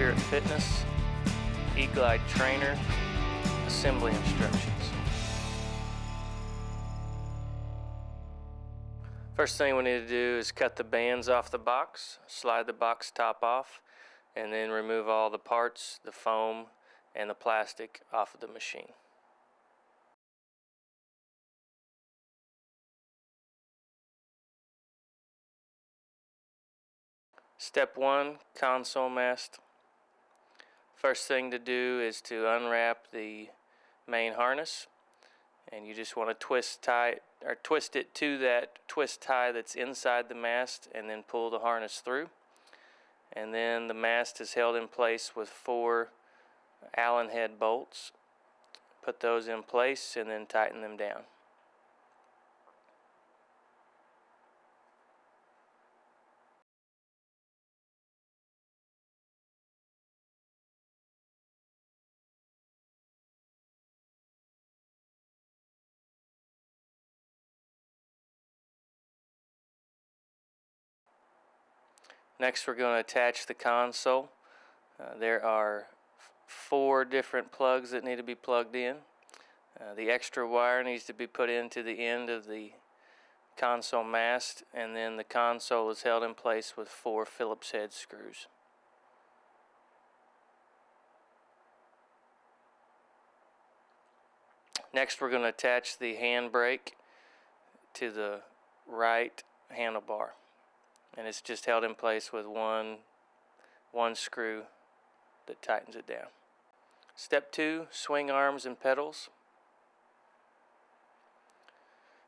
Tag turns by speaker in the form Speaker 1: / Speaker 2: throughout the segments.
Speaker 1: Spirit Fitness, E-Glide Trainer, assembly instructions. First thing we need to do is cut the bands off the box, slide the box top off, and then remove all the parts, the foam, and the plastic off of the machine. Step 1, console mast. First thing to do is to unwrap the main harness, and you just want to twist it to that twist tie that's inside the mast, and then pull the harness through. And then the mast is held in place with 4 Allen head bolts. Put those in place and then tighten them down. Next, we're going to attach the console. There are 4 different plugs that need to be plugged in. The extra wire needs to be put into the end of the console mast, and then the console is held in place with 4 Phillips head screws. Next, we're going to attach the handbrake to the right handlebar, and it's just held in place with one screw that tightens it down. Step 2, swing arms and pedals.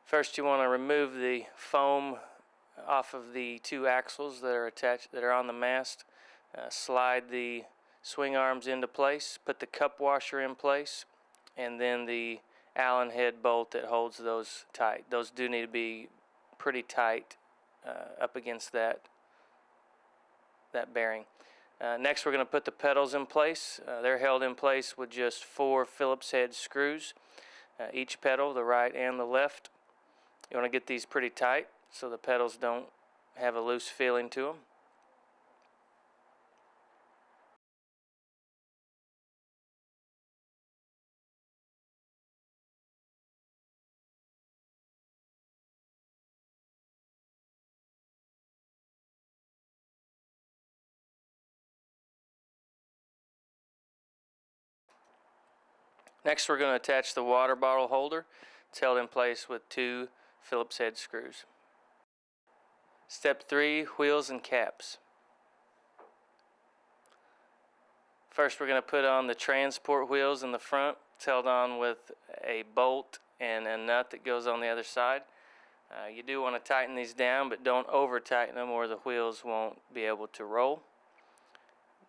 Speaker 1: First, you want to remove the foam off of the 2 axles that are on the mast. Slide the swing arms into place, put the cup washer in place, and then the Allen head bolt that holds those tight. Those do need to be pretty tight up against that bearing. Next, we're going to put the pedals in place. They're held in place with just 4 Phillips head screws, each pedal, the right and the left. You want to get these pretty tight so the pedals don't have a loose feeling to them. Next, we're going to attach the water bottle holder. It's held in place with 2 Phillips head screws. Step 3, wheels and caps. First, we're going to put on the transport wheels in the front. It's held on with a bolt and a nut that goes on the other side. You do want to tighten these down, but don't over tighten them or the wheels won't be able to roll.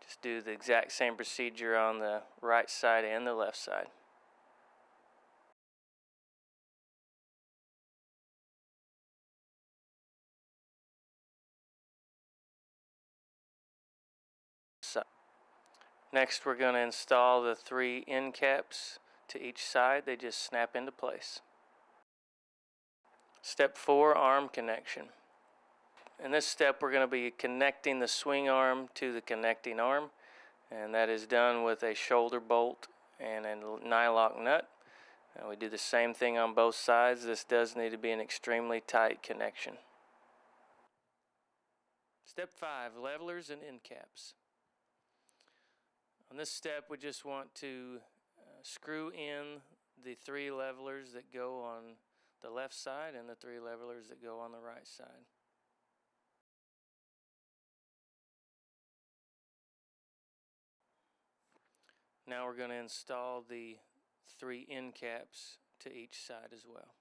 Speaker 1: Just do the exact same procedure on the right side and the left side. Next, we're going to install the 3 end caps to each side. They just snap into place. Step 4, arm connection. In this step, we're going to be connecting the swing arm to the connecting arm, and that is done with a shoulder bolt and a nylock nut. We do the same thing on both sides. This does need to be an extremely tight connection. Step 5, levelers and end caps. On this step, we just want to screw in the 3 levelers that go on the left side and the 3 levelers that go on the right side. Now we're going to install the 3 end caps to each side as well.